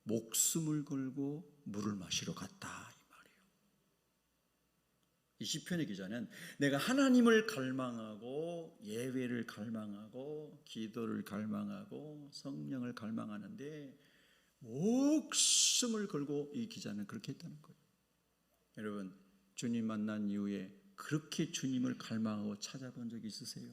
목숨을 걸고 물을 마시러 갔다 이 말이에요. 이 시편의 기자는 내가 하나님을 갈망하고 예배를 갈망하고 기도를 갈망하고 성령을 갈망하는데 목숨을 걸고 이 기자는 그렇게 했다는 거예요. 여러분, 주님 만난 이후에 그렇게 주님을 갈망하고 찾아본 적이 있으세요?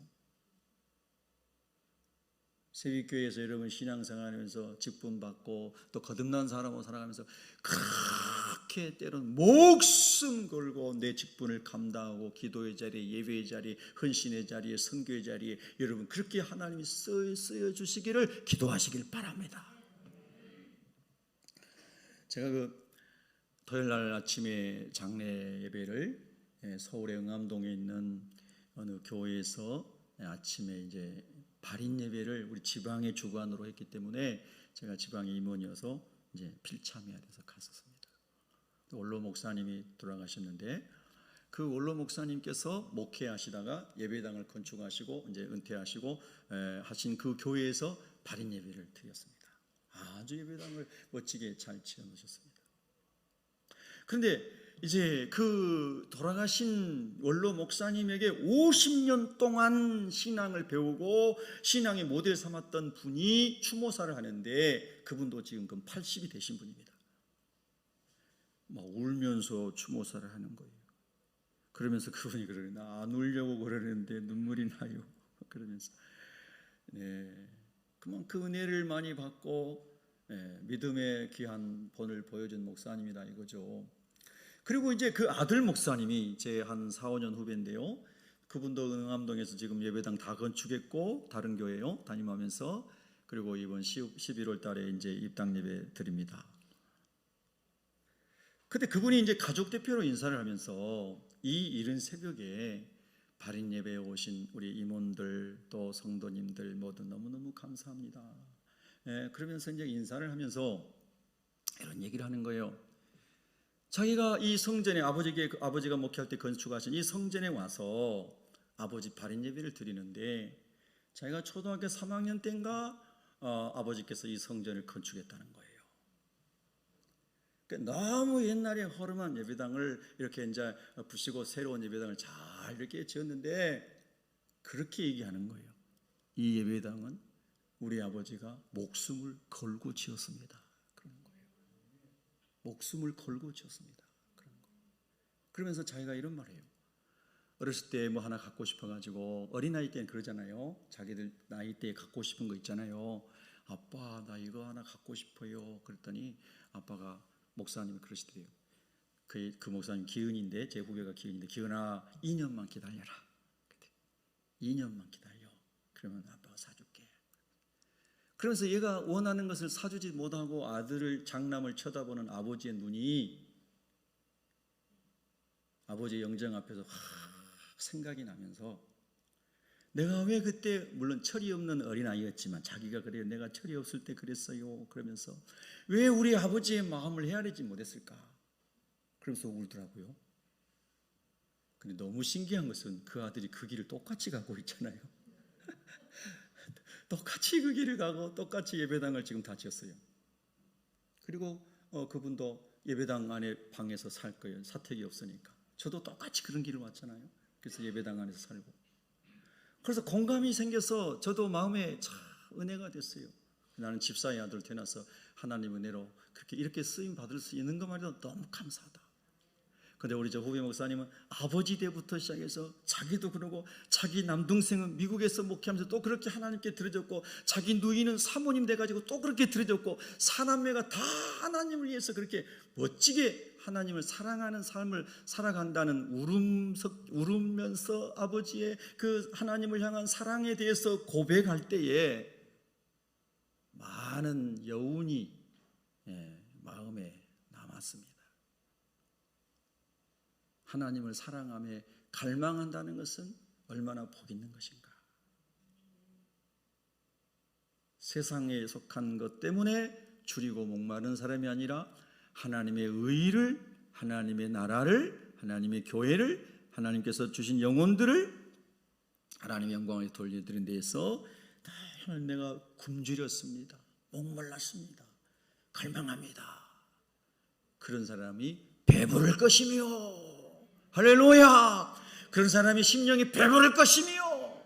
세빛교회에서 여러분 신앙생활하면서 직분받고 또 거듭난 사람으로 살아가면서 그렇게 때로는 목숨 걸고 내 직분을 감당하고 기도의 자리에, 예배의 자리에, 헌신의 자리에, 선교의 자리에 여러분 그렇게 하나님이 쓰여주시기를 기도하시길 바랍니다. 제가 그 토요일날 아침에 장례 예배를 서울의 응암동에 있는 어느 교회에서 아침에 이제 발인 예배를 우리 지방의 주관으로 했기 때문에 제가 지방의 임원이어서 이제 필참해야 돼서 갔었습니다. 원로 목사님이 돌아가셨는데 그 원로 목사님께서 목회하시다가 예배당을 건축하시고 이제 은퇴하시고 하신 그 교회에서 발인 예배를 드렸습니다. 아주 예배당을 멋지게 잘 지어 놓으셨습니다. 그런데 이제 그 돌아가신 원로 목사님에게 50년 동안 신앙을 배우고 신앙의 모델 삼았던 분이 추모사를 하는데 그분도 지금 80이 되신 분입니다. 막 울면서 추모사를 하는 거예요. 그러면서 그분이 그러는 나 안 울려고 그러는데 눈물이 나요. 그러면서 그만큼 은혜를 많이 받고 믿음의 귀한 본을 보여준 목사님이다 이거죠. 그리고 이제 그 아들 목사님이 제 한 4, 5년 후배인데요. 그분도 응암동에서 지금 예배당 다 건축했고 다른 교회요 담임하면서 그리고 이번 11월 달에 이제 입당 예배 드립니다. 근데 그분이 이제 가족 대표로 인사를 하면서 이 이른 새벽에 발인 예배에 오신 우리 임원들 또 성도님들 모두 너무너무 감사합니다. 그러면서 이제 인사를 하면서 이런 얘기를 하는 거예요. 자기가 이 성전에 아버지가 목회할 때 건축하신 이 성전에 와서 아버지 발인 예배를 드리는데 자기가 초등학교 3학년 때인가 아버지께서 이 성전을 건축했다는 거예요. 그러니까 너무 옛날에 허름한 예배당을 이렇게 이제 부시고 새로운 예배당을 잘 이렇게 지었는데 그렇게 얘기하는 거예요. 이 예배당은 우리 아버지가 목숨을 걸고 지었습니다. 목숨을 걸고 지었습니다. 그런 거. 그러면서 자기가 이런 말해요. 어렸을 때 뭐 하나 갖고 싶어가지고 어린아이 때는 그러잖아요. 자기들 나이 때 갖고 싶은 거 있잖아요. 아빠 나 이거 하나 갖고 싶어요. 그랬더니 아빠가 목사님이 그러시더래요. 그 목사님 기은인데 제 후배가 기은인데 기은아 2년만 기다려라. 2년만 기다려. 그러면 아빠가 사줄게. 그러면서 얘가 원하는 것을 사주지 못하고 아들을 장남을 쳐다보는 아버지의 눈이 아버지의 영정 앞에서 생각이 나면서 내가 왜 그때 물론 철이 없는 어린아이였지만 자기가 그래요. 내가 철이 없을 때 그랬어요. 그러면서 왜 우리 아버지의 마음을 헤아리지 못했을까? 그러면서 울더라고요. 근데 너무 신기한 것은 그 아들이 그 길을 똑같이 가고 있잖아요. 똑같이 그 길을 가고 똑같이 예배당을 지금 다 지었어요. 그리고 그분도 예배당 안에 방에서 살 거예요. 사택이 없으니까. 저도 똑같이 그런 길을 왔잖아요. 그래서 예배당 안에서 살고. 그래서 공감이 생겨서 저도 마음에 참 은혜가 됐어요. 나는 집사의 아들 태어나서 하나님 은혜로 그렇게 이렇게 쓰임 받을 수 있는 것만으로도 너무 감사하다. 근데 우리 저 후배 목사님은 아버지 때부터 시작해서 자기도 그러고 자기 남동생은 미국에서 목회하면서 또 그렇게 하나님께 드려졌고 자기 누이는 사모님 돼가지고 또 그렇게 드려졌고 사남매가 다 하나님을 위해서 그렇게 멋지게 하나님을 사랑하는 삶을 살아간다는 울으면서 아버지의 그 하나님을 향한 사랑에 대해서 고백할 때에 많은 여운이 마음에 남았습니다. 하나님을 사랑하며 갈망한다는 것은 얼마나 복 있는 것인가. 세상에 속한 것 때문에 줄이고 목마른 사람이 아니라 하나님의 의를, 하나님의 나라를, 하나님의 교회를, 하나님께서 주신 영혼들을 하나님의 영광을 돌려드린 데에서 하나님 내가 굶주렸습니다. 목말랐습니다. 갈망합니다. 그런 사람이 배부를 것이며, 할렐루야. 그런 사람이 심령이 배부를 것이며,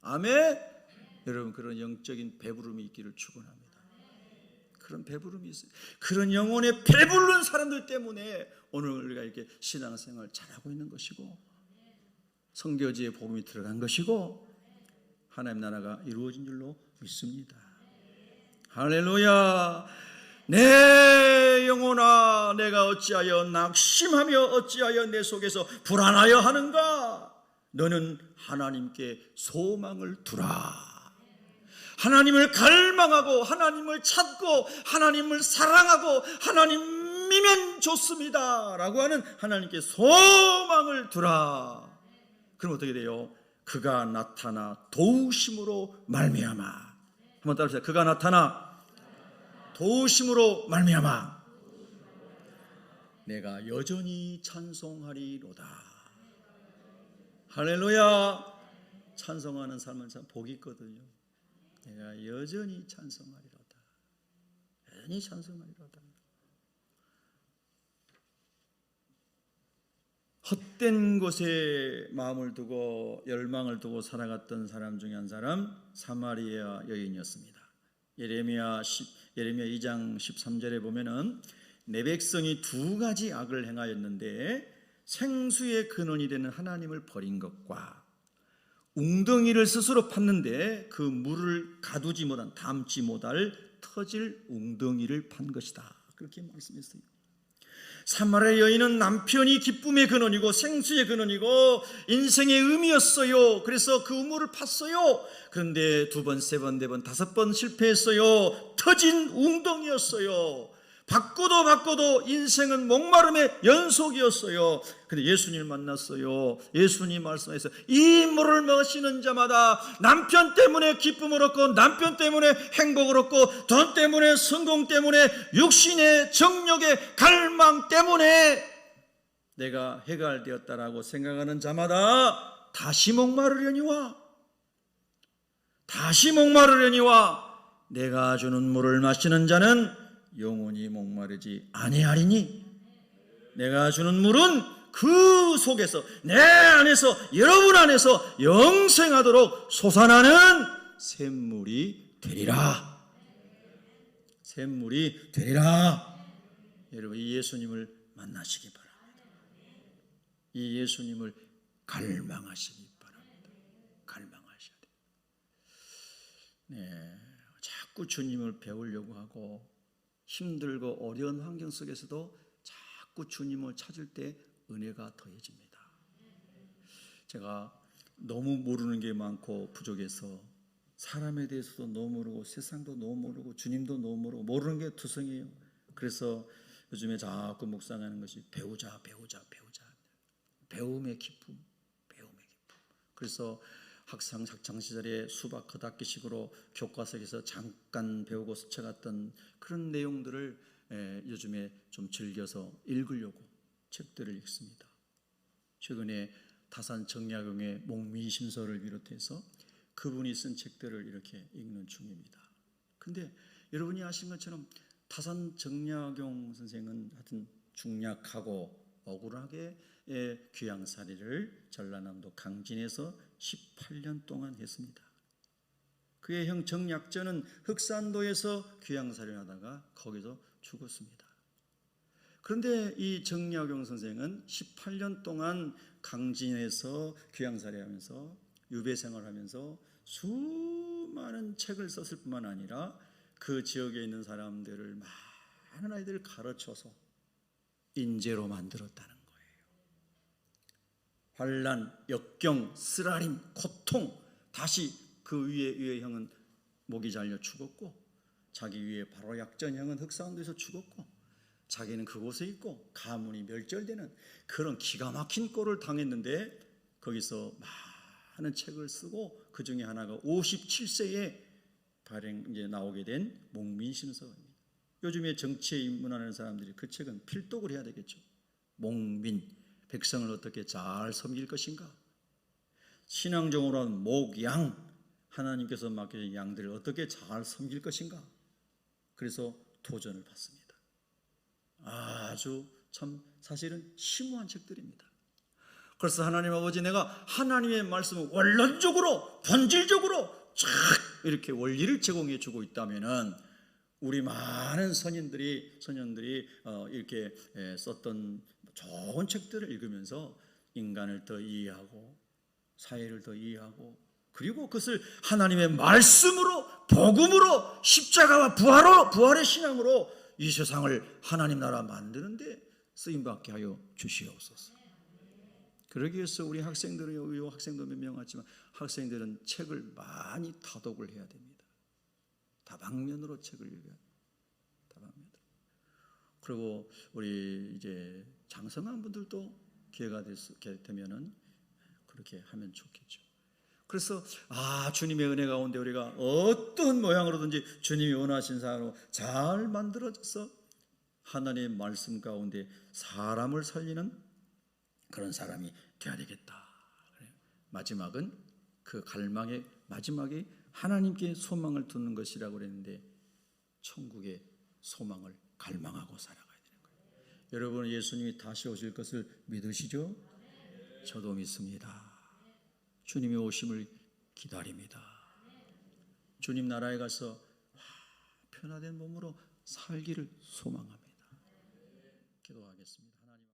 아멘. 여러분 그런 영적인 배부름이 있기를 축원합니다. 그런 배부름이 있어요. 그런 영혼에 배부른 사람들 때문에 오늘 우리가 이렇게 신앙생활 잘하고 있는 것이고, 성교지에 복음이 들어간 것이고, 하나님 나라가 이루어진 줄로 믿습니다. 할렐루야. 내 영혼아, 내가 어찌하여 낙심하며 어찌하여 내 속에서 불안하여 하는가? 너는 하나님께 소망을 두라. 하나님을 갈망하고 하나님을 찾고 하나님을 사랑하고 하나님이면 좋습니다 라고 하는 하나님께 소망을 두라. 그럼 어떻게 돼요? 그가 나타나 도우심으로 말미암아. 한번 따라합시다. 그가 나타나 도우심으로 말미암아 내가 여전히 찬송하리로다. 할렐루야. 찬송하는 삶은 참 복이 있거든요. 내가 여전히 찬송하리로다. 여전히 찬송하리로다. 헛된 곳에 마음을 두고 열망을 두고 살아갔던 사람 중에 한 사람, 사마리아 여인이었습니다. 예레미야 2장 13절에 보면은 내 백성이 두 가지 악을 행하였는데 생수의 근원이 되는 하나님을 버린 것과 웅덩이를 스스로 팠는데 그 물을 가두지 못한, 담지 못할 터질 웅덩이를 판 것이다. 그렇게 말씀했어요. 사마리아 여인은 남편이 기쁨의 근원이고 생수의 근원이고 인생의 의미였어요. 그래서 그 우물을 팠어요. 그런데 두 번, 세 번, 네 번, 다섯 번 실패했어요. 터진 웅덩이였어요. 바꿔도 인생은 목마름의 연속이었어요. 근데 예수님을 만났어요. 예수님 말씀하셨어요. 이 물을 마시는 자마다 남편 때문에 기쁨을 얻고, 남편 때문에 행복을 얻고, 돈 때문에, 성공 때문에, 육신의 정욕의 갈망 때문에 내가 해갈되었다라고 생각하는 자마다 다시 목마르려니와 내가 주는 물을 마시는 자는 영원히 목마르지 아니하리니. 내가 주는 물은 그 속에서, 내 안에서, 여러분 안에서 영생하도록 솟아나는 샘물이 되리라. 샘물이 되리라. 여러분 이 예수님을 만나시기 바랍니다. 이 예수님을 갈망하시기 바랍니다. 갈망하셔야 돼요. 네, 자꾸 주님을 배우려고 하고 힘들고 어려운 환경 속에서도 자꾸 주님을 찾을 때 은혜가 더해집니다. 제가 너무 모르는 게 많고 부족해서 사람에 대해서도 너무 모르고 세상도 너무 모르고 주님도 너무 모르고 모르는 게 투성이에요. 그래서 요즘에 자꾸 묵상하는 것이 배우자. 배움의 기쁨. 그래서 학창 시절에 수박 겉핥기식으로 교과서에서 잠깐 배우고 스쳐갔던 그런 내용들을 요즘에 좀 즐겨서 읽으려고 책들을 읽습니다. 최근에 다산 정약용의 목미심서를 비롯해서 그분이 쓴 책들을 이렇게 읽는 중입니다. 근데 여러분이 아시는 것처럼 다산 정약용 선생은 하여튼 중약하고 억울하게 귀양살이를 전라남도 강진에서 18년 동안 했습니다. 그의 형 정약전은 흑산도에서 귀양살이를 하다가 거기서 죽었습니다. 그런데 이 정약용 선생은 18년 동안 강진에서 귀양살이 하면서 유배 생활하면서 수많은 책을 썼을 뿐만 아니라 그 지역에 있는 사람들을, 많은 아이들을 가르쳐서 인재로 만들었다는 거예요. 환난, 역경, 쓰라림, 고통, 다시 그 위에 형은 목이 잘려 죽었고, 자기 위에 바로 약전 형은 흑산도에서 죽었고, 자기는 그곳에 있고 가문이 멸절되는 그런 기가 막힌 꼴을 당했는데 거기서 많은 책을 쓰고 그 중에 하나가 57세에 이제 나오게 된 목민심서입니다. 요즘에 정치에 입문하는 사람들이 그 책은 필독을 해야 되겠죠. 목민, 백성을 어떻게 잘 섬길 것인가, 신앙적으로는 목, 양, 하나님께서 맡겨진 양들을 어떻게 잘 섬길 것인가. 그래서 도전을 받습니다. 아주 참 사실은 심오한 책들입니다. 그래서 하나님 아버지, 내가 하나님의 말씀을 원론적으로 본질적으로 쫙 이렇게 원리를 제공해 주고 있다면은 우리 많은 선인들이 이렇게 썼던 좋은 책들을 읽으면서 인간을 더 이해하고 사회를 더 이해하고, 그리고 그것을 하나님의 말씀으로, 복음으로, 십자가와 부활의 신앙으로 이 세상을 하나님 나라 만드는데 쓰임받게 하여 주시옵소서. 그러기 위해서 우리 학생들은, 학생도 몇 명 왔지만 학생들은 책을 많이 다독을 해야 됩니다. 다방면으로 책을 읽어야 돼요. 다방면으로. 그리고 우리 이제 장성한 분들도 기회가 되면은 그렇게 하면 좋겠죠. 그래서 주님의 은혜 가운데 우리가 어떤 모양으로든지 주님이 원하신 사람으로 잘 만들어져서 하나님의 말씀 가운데 사람을 살리는 그런 사람이 되어야 되겠다. 마지막은 그 갈망의 마지막이 하나님께 소망을 두는 것이라고 그랬는데, 천국의 소망을 갈망하고 살아가야 되는 거예요. 여러분, 예수님이 다시 오실 것을 믿으시죠? 저도 믿습니다. 주님의 오심을 기다립니다. 주님 나라에 가서 변화된 몸으로 살기를 소망합니다. 기도하겠습니다.